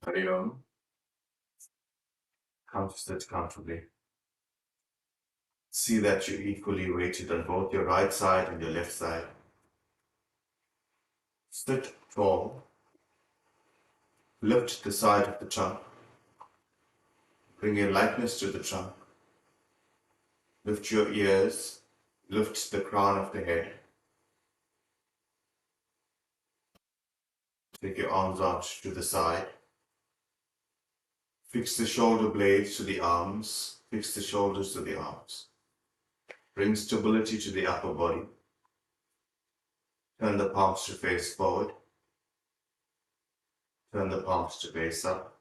Hari Om. Come to sit comfortably. See that you're equally weighted on both your right side and your left side. Sit tall. Lift the side of the trunk. Bring your lightness to the trunk. Lift your ears. Lift the crown of the head. Take your arms out to the side. Fix the shoulder blades to the arms. Fix the shoulders to the arms. Bring stability to the upper body. Turn the palms to face forward. Turn the palms to face up.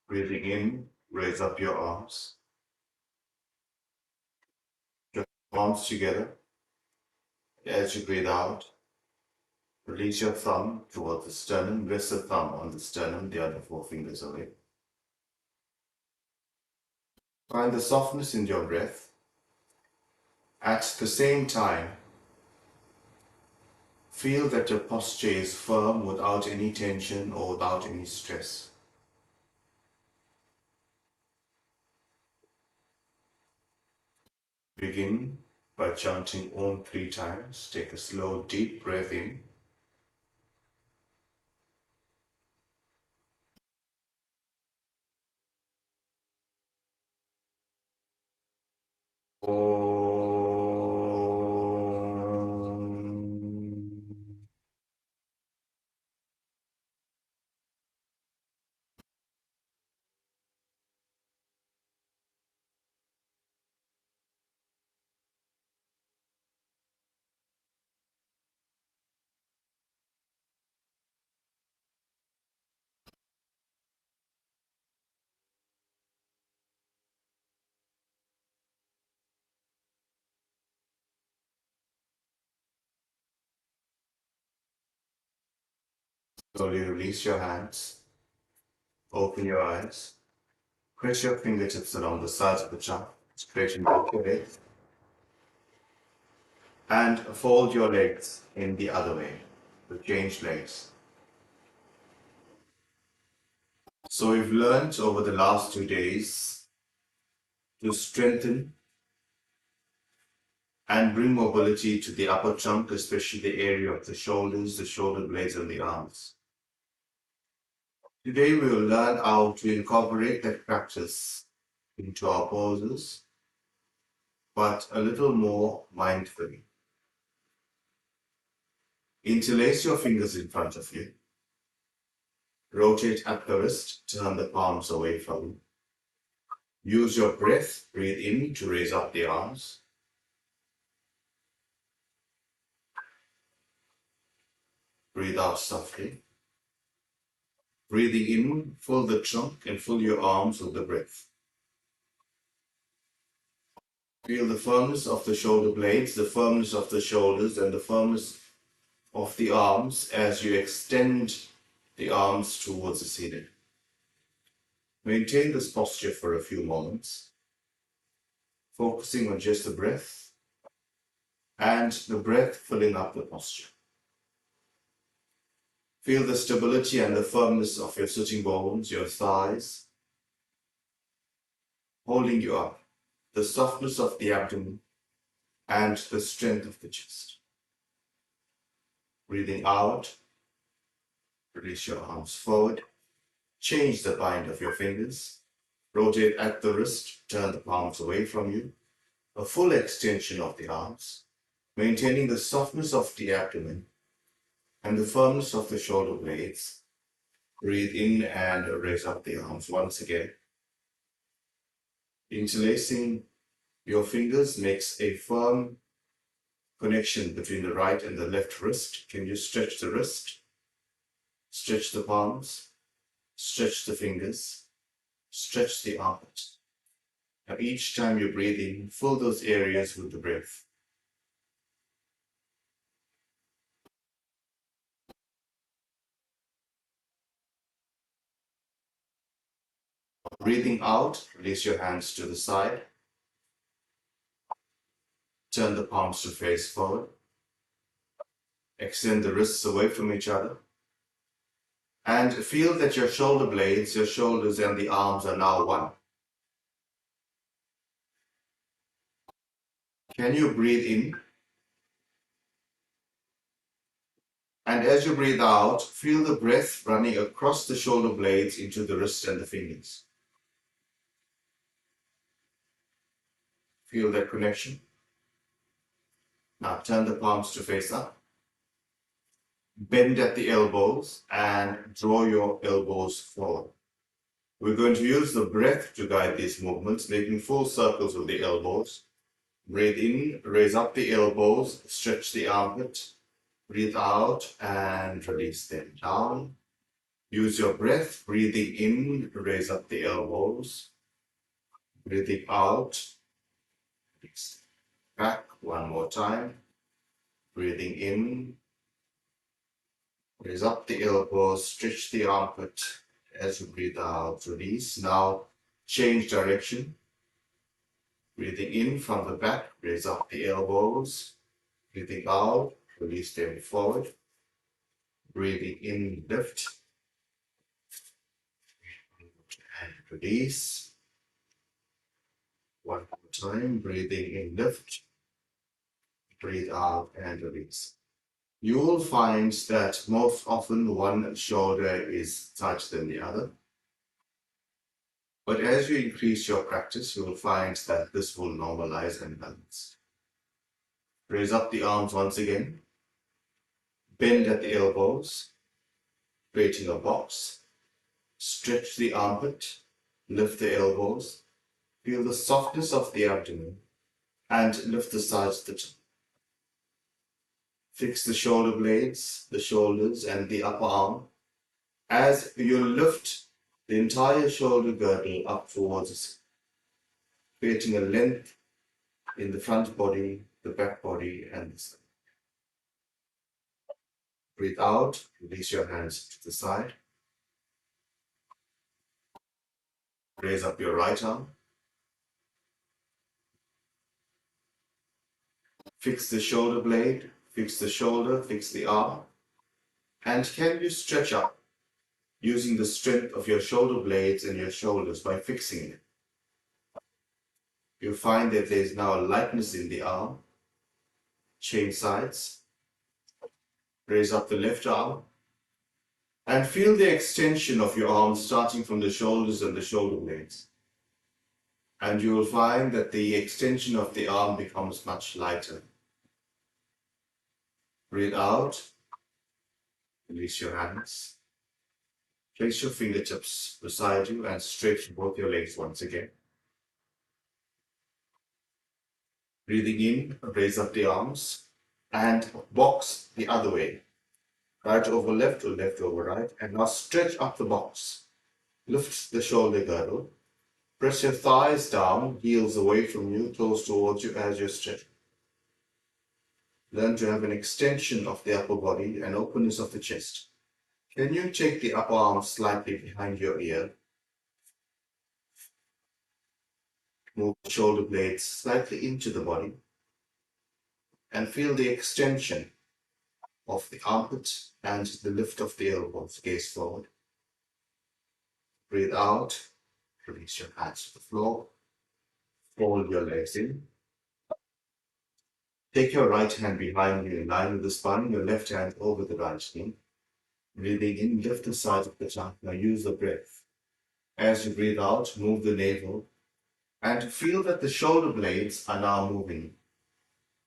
Breathing in, raise up your arms. Your palms together. As you breathe out, release your thumb towards the sternum. Rest the thumb on the sternum, the other four fingers away. Find the softness in your breath. At the same time, feel that your posture is firm without any tension or without any stress. Begin by chanting Om 3 times. Take a slow, deep breath in. Om. Slowly release your hands. Open your eyes. Press your fingertips along the sides of the trunk, straighten back your legs, and fold your legs in the other way, to change legs. So we've learned over the last 2 days to strengthen and bring mobility to the upper trunk, especially the area of the shoulders, the shoulder blades, and the arms. Today we will learn how to incorporate that practice into our poses, but a little more mindfully. Interlace your fingers in front of you. Rotate at the wrist, turn the palms away from you. Use your breath, breathe in to raise up the arms. Breathe out softly. Breathing in, fill the trunk and fill your arms with the breath. Feel the firmness of the shoulder blades, the firmness of the shoulders, and the firmness of the arms as you extend the arms towards the ceiling. Maintain this posture for a few moments, focusing on just the breath and the breath filling up the posture. Feel the stability and the firmness of your sitting bones, your thighs, holding you up, the softness of the abdomen, and the strength of the chest. Breathing out, release your arms forward, change the bind of your fingers, rotate at the wrist, turn the palms away from you, a full extension of the arms, maintaining the softness of the abdomen and the firmness of the shoulder blades. Breathe in and raise up the arms once again. Interlacing your fingers makes a firm connection between the right and the left wrist. Can you stretch the wrist? Stretch the palms, stretch the fingers, stretch the arms. Now each time you breathe in, fill those areas with the breath. Breathing out, release your hands to the side. Turn the palms to face forward. Extend the wrists away from each other. And feel that your shoulder blades, your shoulders and the arms are now one. Can you breathe in? And as you breathe out, feel the breath running across the shoulder blades into the wrist and the fingers. Feel that connection. Now turn the palms to face up. Bend at the elbows and draw your elbows forward. We're going to use the breath to guide these movements, making full circles with the elbows. Breathe in, raise up the elbows, stretch the armpit. Breathe out and release them down. Use your breath, breathing in, raise up the elbows. Breathing out, release back. One more time. Breathing in, raise up the elbows, stretch the armpit. As you breathe out, release. Now change direction. Breathing in from the back, raise up the elbows. Breathing out, release them forward. Breathing in, lift. And release. One more time, breathing in, lift. Breathe out and release. You will find that most often one shoulder is tighter than the other. But as you increase your practice, you will find that this will normalize and balance. Raise up the arms once again. Bend at the elbows, creating a box. Stretch the armpit, lift the elbows. Feel the softness of the abdomen and lift the sides of the chin. Fix the shoulder blades, the shoulders and the upper arm. As you lift the entire shoulder girdle up towards us, creating a length in the front body, the back body, and the side. Breathe out, release your hands to the side. Raise up your right arm. Fix the shoulder blade, fix the shoulder, fix the arm. And can you stretch up using the strength of your shoulder blades and your shoulders by fixing it? You'll find that there's now a lightness in the arm. Change sides. Raise up the left arm. And feel the extension of your arms starting from the shoulders and the shoulder blades. And you will find that the extension of the arm becomes much lighter. Breathe out. Release your hands. Place your fingertips beside you and stretch both your legs once again. Breathing in, raise up the arms and box the other way. Right over left or left over right. And now stretch up the box. Lift the shoulder girdle. Press your thighs down, heels away from you, toes towards you as you stretch. Learn to have an extension of the upper body and openness of the chest. Can you take the upper arm slightly behind your ear? Move the shoulder blades slightly into the body and feel the extension of the armpit and the lift of the elbows. Gaze forward. Breathe out. Release your hands to the floor. Fold your legs in. Take your right hand behind you in line with the spine, your left hand over the right knee. Breathing in, lift the sides of the tongue. Now use the breath. As you breathe out, move the navel and feel that the shoulder blades are now moving.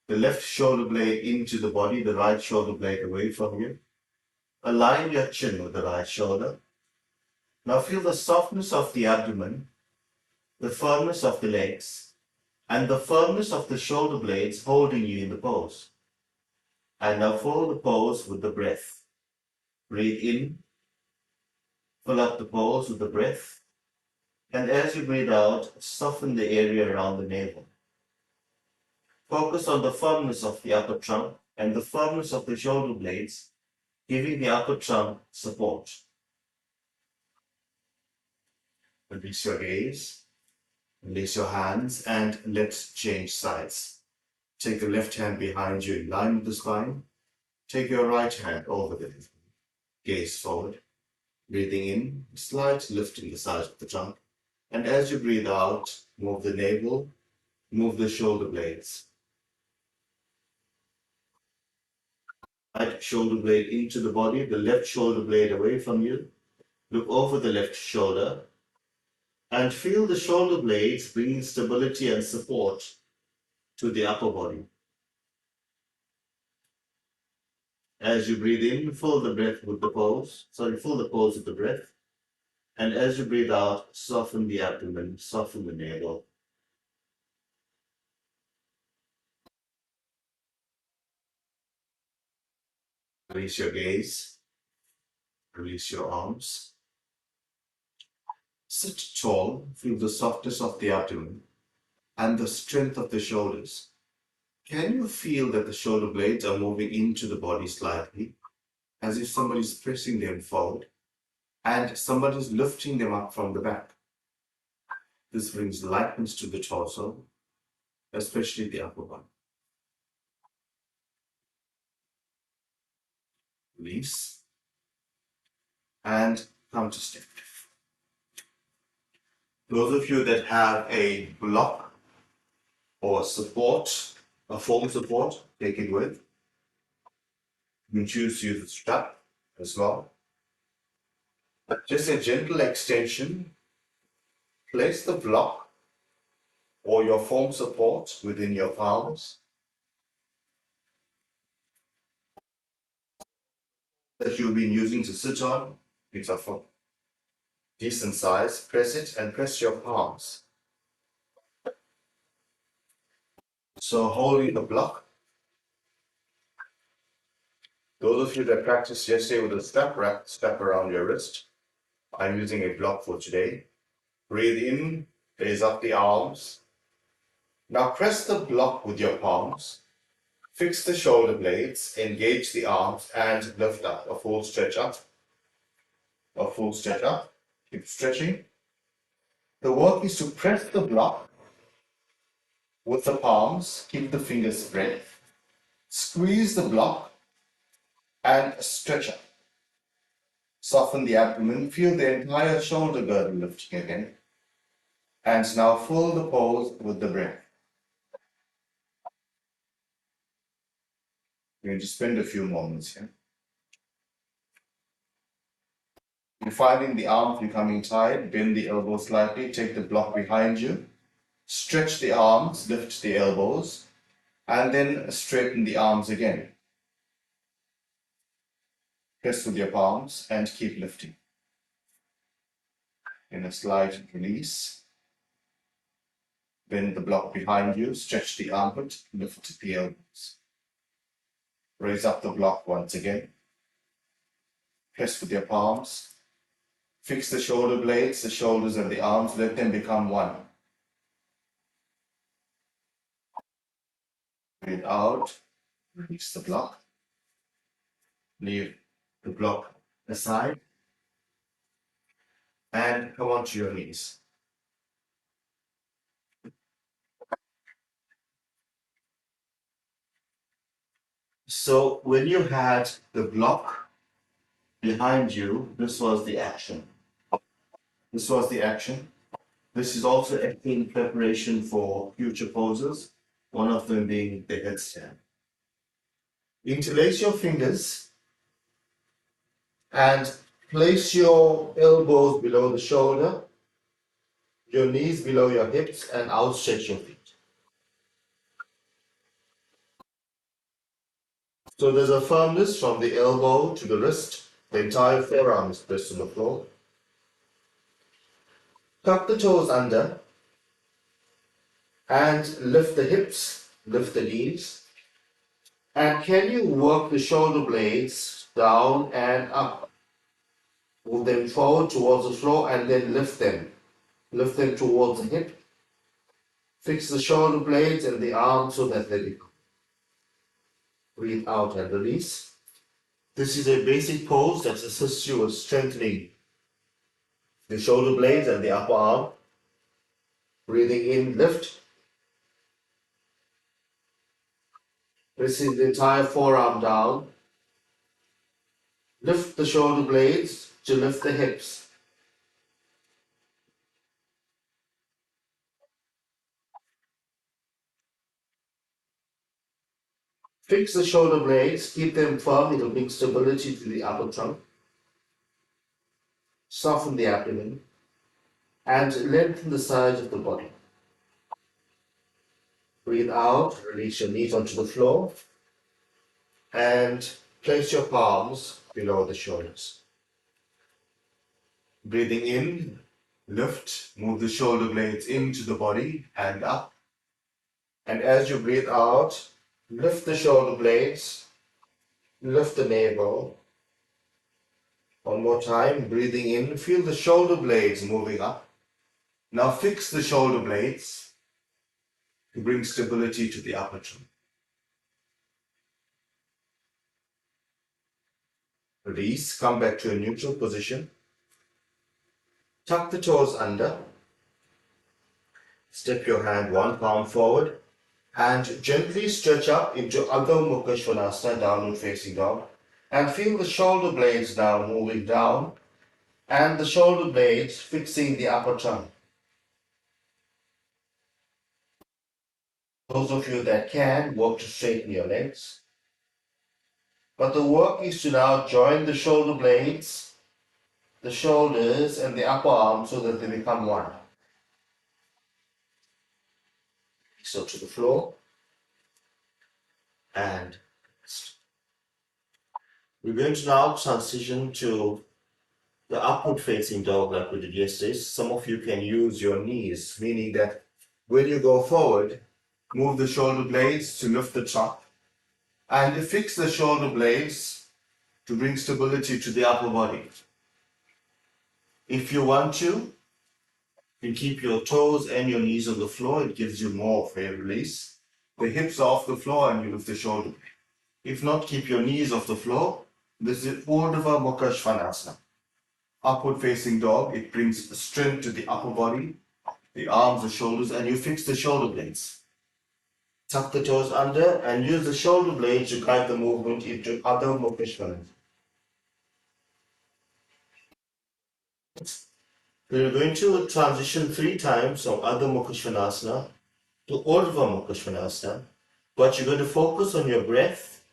The left shoulder blade into the body, the right shoulder blade away from you. Align your chin with the right shoulder. Now feel the softness of the abdomen, the firmness of the legs, and the firmness of the shoulder blades holding you in the pose. And now follow the pose with the breath. Breathe in, fill up the pose with the breath, and as you breathe out, soften the area around the navel. Focus on the firmness of the upper trunk and the firmness of the shoulder blades, giving the upper trunk support. Release your gaze, release your hands, and let's change sides. Take the left hand behind you in line with the spine. Take your right hand over the left. Gaze forward. Breathing in, slight lift in the sides of the trunk. And as you breathe out, move the navel, move the shoulder blades. Right shoulder blade into the body, the left shoulder blade away from you. Look over the left shoulder and feel the shoulder blades bringing stability and support to the upper body. As you breathe in, fill the breath with the pose. Fill the pose with the breath. And as you breathe out, soften the abdomen, soften the navel. Release your gaze. Release your arms. Sit tall, feel the softness of the abdomen and the strength of the shoulders. Can you feel that the shoulder blades are moving into the body slightly, as if somebody's pressing them forward and somebody's lifting them up from the back? This brings lightness to the torso, especially the upper one. Release and come to step. Those of you that have a block or support, a foam support, take it with. You can choose to use a strap as well. Just a gentle extension. Place the block or your foam support within your palms. That you've been using to sit on, it's of a decent size. Press it and press your palms. So holding the block. Those of you that practiced yesterday with a strap around your wrist, I'm using a block for today. Breathe in, raise up the arms. Now press the block with your palms. Fix the shoulder blades, engage the arms and lift up. A full stretch up. A full stretch up. Keep stretching. The work is to press the block with the palms. Keep the fingers spread. Squeeze the block and stretch up. Soften the abdomen. Feel the entire shoulder girdle lifting again. And now fill the pose with the breath. We're going to spend a few moments here. You're finding the arms becoming tight, bend the elbows slightly, take the block behind you, stretch the arms, lift the elbows, and then straighten the arms again. Press with your palms and keep lifting. In a slight release, bend the block behind you, stretch the armpit, lift the elbows. Raise up the block once again. Press with your palms. Fix the shoulder blades, the shoulders and the arms, let them become one. Breathe out, release the block. Leave the block aside and come onto your knees. So when you had the block behind you, this was the action. This was the action. This is also in preparation for future poses, one of them being the headstand. Interlace your fingers and place your elbows below the shoulder, your knees below your hips, and outstretch your feet. So there's a firmness from the elbow to the wrist. The entire forearm is pressed on the floor. Tuck the toes under and lift the hips, lift the knees. And can you work the shoulder blades down and up? Move them forward towards the floor and then lift them. Lift them towards the hip. Fix the shoulder blades and the arms so that they become. Breathe out and release. This is a basic pose that assists you with strengthening the shoulder blades and the upper arm. Breathing in, lift. Pressing the entire forearm down. Lift the shoulder blades, to lift the hips. Fix the shoulder blades, keep them firm, it will bring stability to the upper trunk. Soften the abdomen and lengthen the sides of the body. Breathe out, release your knees onto the floor and place your palms below the shoulders. Breathing in, lift, move the shoulder blades into the body and up. And as you breathe out, lift the shoulder blades, lift the navel. One more time, breathing in, feel the shoulder blades moving up. Now fix the shoulder blades to bring stability to the upper trunk. Release, come back to a neutral position. Tuck the toes under. Step your hand one palm forward and gently stretch up into Adho Mukha Svanasana, downward facing dog. And feel the shoulder blades now moving down and the shoulder blades fixing the upper trunk. Those of you that can, work to straighten your legs. But the work is to now join the shoulder blades, the shoulders and the upper arm so that they become one. So to the floor and we're going to now transition to the upward facing dog like we did yesterday. Some of you can use your knees, meaning that when you go forward, move the shoulder blades to lift the trunk and fix the shoulder blades to bring stability to the upper body. If you want to, you keep your toes and your knees on the floor. It gives you more of a release. The hips are off the floor and you lift the shoulder blade. If not, keep your knees off the floor. This is Urdhva Mukha Svanasana. Upward facing dog. It brings strength to the upper body, the arms, the shoulders, and you fix the shoulder blades. Tuck the toes under and use the shoulder blades to guide the movement into Adho Mukha Svanasana. We're going to transition 3 times from Adho Mukha Svanasana to Urdhva Mukha Svanasana, but you're going to focus on your breath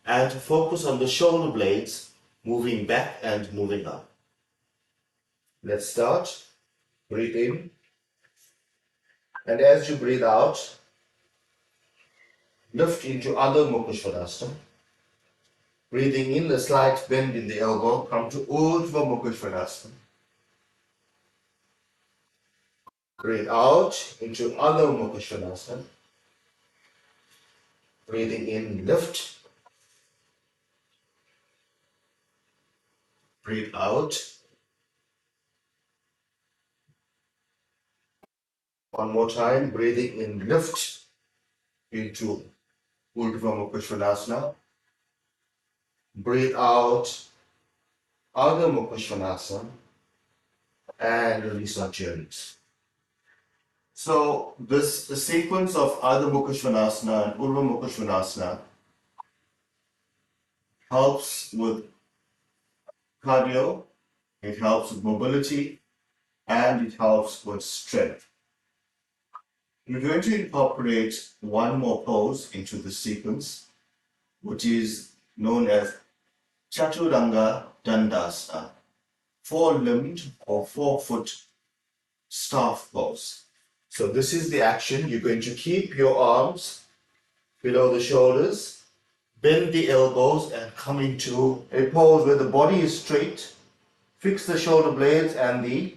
and focus on the shoulder blades moving back and moving up. Let's start. Breathe in. And as you breathe out, lift into Adho Mukha Svanasana. Breathing in, a slight bend in the elbow, come to Urdhva Mukha Svanasana. Breathe out into Adho Mukha Svanasana. Breathing in, lift. Breathe out. One more time, breathing in, lift into Urdhva Mukha Svanasana. Breathe out, Adho Mukha Svanasana, and release onto your knees. So the sequence of Adho Mukha Svanasana and Urdhva Mukha Svanasana helps with cardio, it helps with mobility, and it helps with strength. We're going to incorporate one more pose into the sequence, which is known as Chaturanga Dandasana, 4-limbed or 4-foot staff pose. So this is the action. You're going to keep your arms below the shoulders, bend the elbows and come into a pose where the body is straight. Fix the shoulder blades and the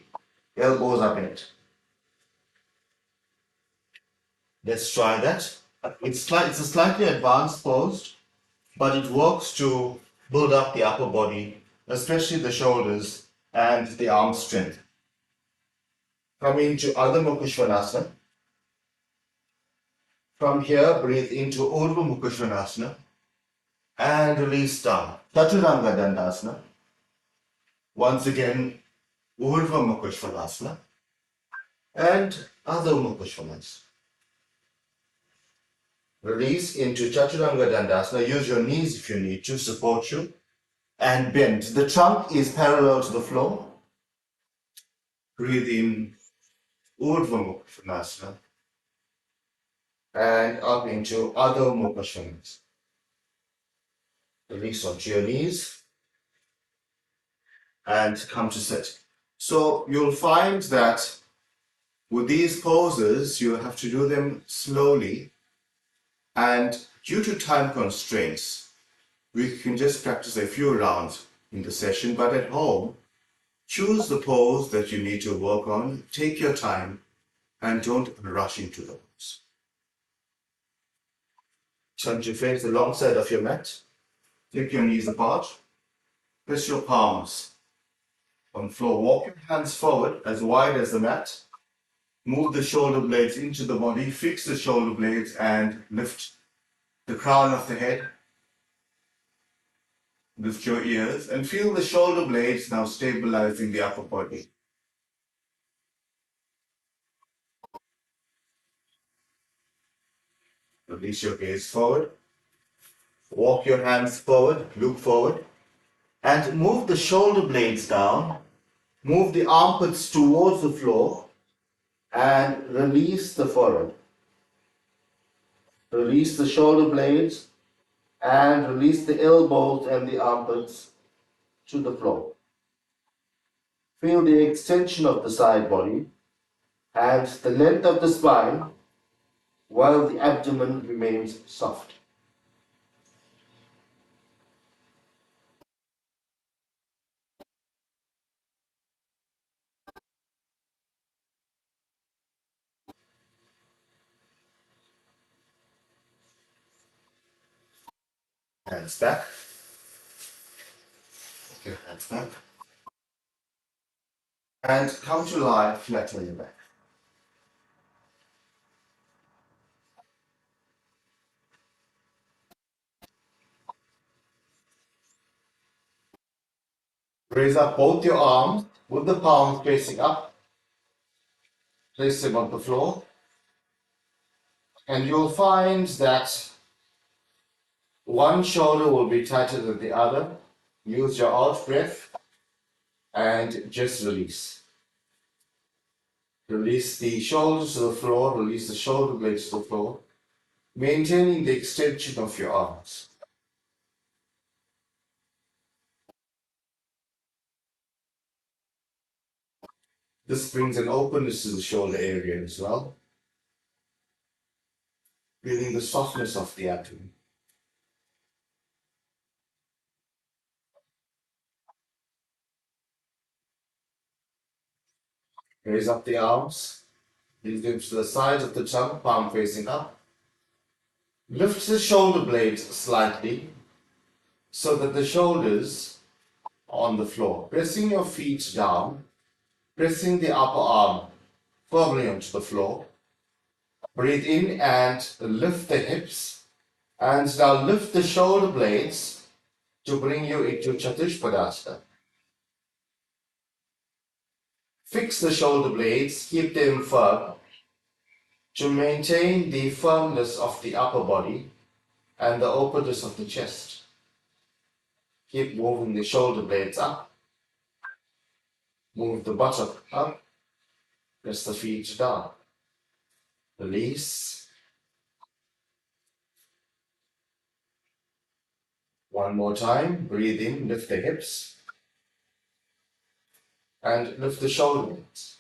elbows are bent. Let's try that. It's a slightly advanced pose, but it works to build up the upper body, especially the shoulders and the arm strength. Come into Adho Mukha Svanasana. From here, breathe into Urdhva Mukha Svanasana and release down. Chaturanga Dandasana. Once again, Urdhva Mukha Svanasana and Adho Mukha Svanasana. Release into Chaturanga Dandasana. Use your knees if you need to support you. and bend. The trunk is parallel to the floor. Breathe in Urdhva Mukha Svanasana and up into Adho Mukha Svanasana. Release onto your knees and come to sit. So you'll find that with these poses, you have to do them slowly, and due to time constraints, we can just practice a few rounds in the session, but at home, choose the pose that you need to work on, take your time, and don't rush into the pose. Turn your face the long side of your mat, take your knees apart, press your palms on the floor, walk your hands forward as wide as the mat, move the shoulder blades into the body, fix the shoulder blades and lift the crown of the head. Lift your ears and feel the shoulder blades now stabilizing the upper body. Release your gaze forward. Walk your hands forward, look forward, and move the shoulder blades down. Move the armpits towards the floor and release the forehead. Release the shoulder blades and release the elbows and the armpits to the floor. Feel the extension of the side body and the length of the spine while the abdomen remains soft. Hands back. Your hands back. And come to lie flat on your back. Raise up both your arms with the palms facing up. Place them on the floor. And you'll find that one shoulder will be tighter than the other. Use your out breath and just release. Release the shoulders to the floor, release the shoulder blades to the floor, maintaining the extension of your arms. This brings an openness to the shoulder area as well, feeling the softness of the abdomen. Raise up the arms, lift them to the sides of the trunk, palm facing up. Lift the shoulder blades slightly so that the shoulders are on the floor. Pressing your feet down, pressing the upper arm firmly onto the floor. Breathe in and lift the hips. And now lift the shoulder blades to bring you into Chatushpadasana. Fix the shoulder blades, keep them firm to maintain the firmness of the upper body and the openness of the chest. Keep moving the shoulder blades up. Move the buttock up. Press the feet down. Release. One more time. Breathe in, lift the hips. And lift the shoulder blades.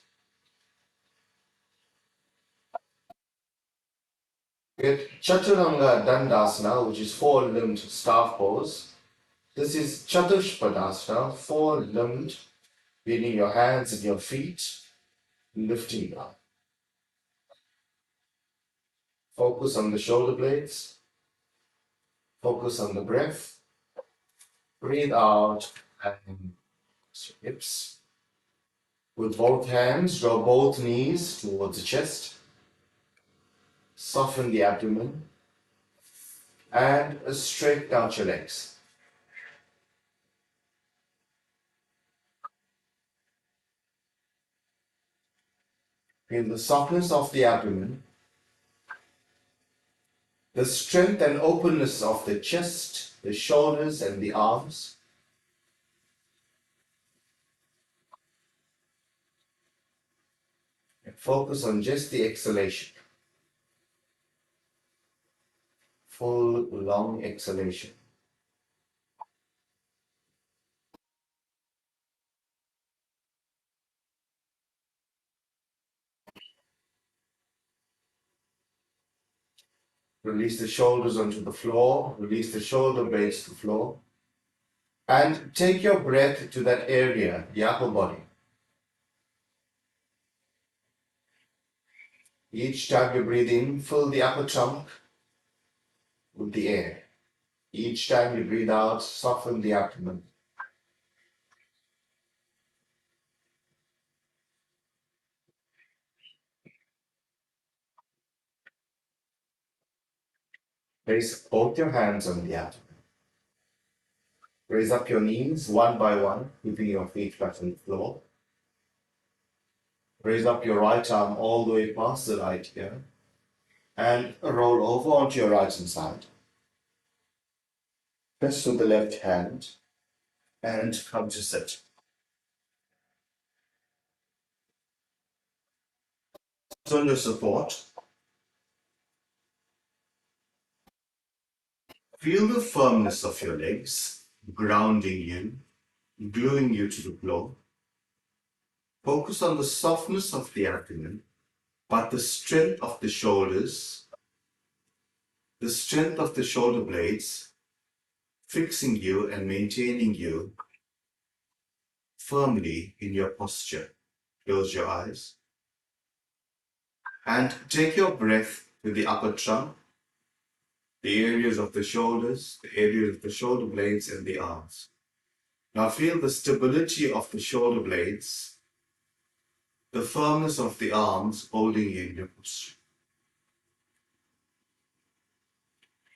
Get Chaturanga Dandasana, which is four-limbed staff pose. This is Chatushpadasana, four-limbed, meaning your hands and your feet, lifting up. Focus on the shoulder blades. Focus on the breath. Breathe out and hips. With both hands, draw both knees towards the chest. Soften the abdomen. And straighten out your legs. Feel the softness of the abdomen, the strength and openness of the chest, the shoulders and the arms. focus on just the exhalation. Full, long exhalation. Release the shoulders onto the floor. Release the shoulder blades to the floor. And take your breath to that area, the upper body. Each time you breathe in, fill the upper trunk with the air. Each time you breathe out, soften the abdomen. Place both your hands on the abdomen. Raise up your knees one by one, keeping your feet flat on the floor. Raise up your right arm all the way past the right ear and roll over onto your right hand side. Press with the left hand and come to sit. On your support, feel the firmness of your legs, grounding you, gluing you to the floor. Focus on the softness of the abdomen, but the strength of the shoulders, the strength of the shoulder blades, fixing you and maintaining you firmly in your posture. Close your eyes and take your breath to the upper trunk, the areas of the shoulders, the areas of the shoulder blades and the arms. Now feel the stability of the shoulder blades, the firmness of the arms holding you in your posture.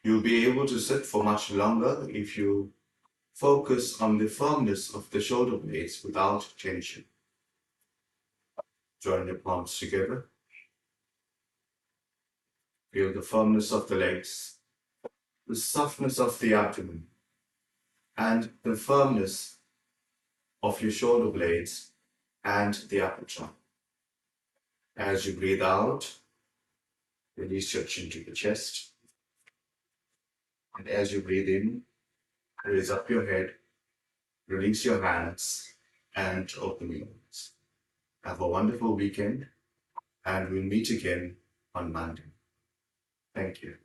You'll be able to sit for much longer if you focus on the firmness of the shoulder blades without tension. Join your palms together. Feel the firmness of the legs, the softness of the abdomen, and the firmness of your shoulder blades and the upper trunk. As you breathe out, release your chin to the chest. And as you breathe in, raise up your head, release your hands, and open your eyes. Have a wonderful weekend, and we'll meet again on Monday. Thank you.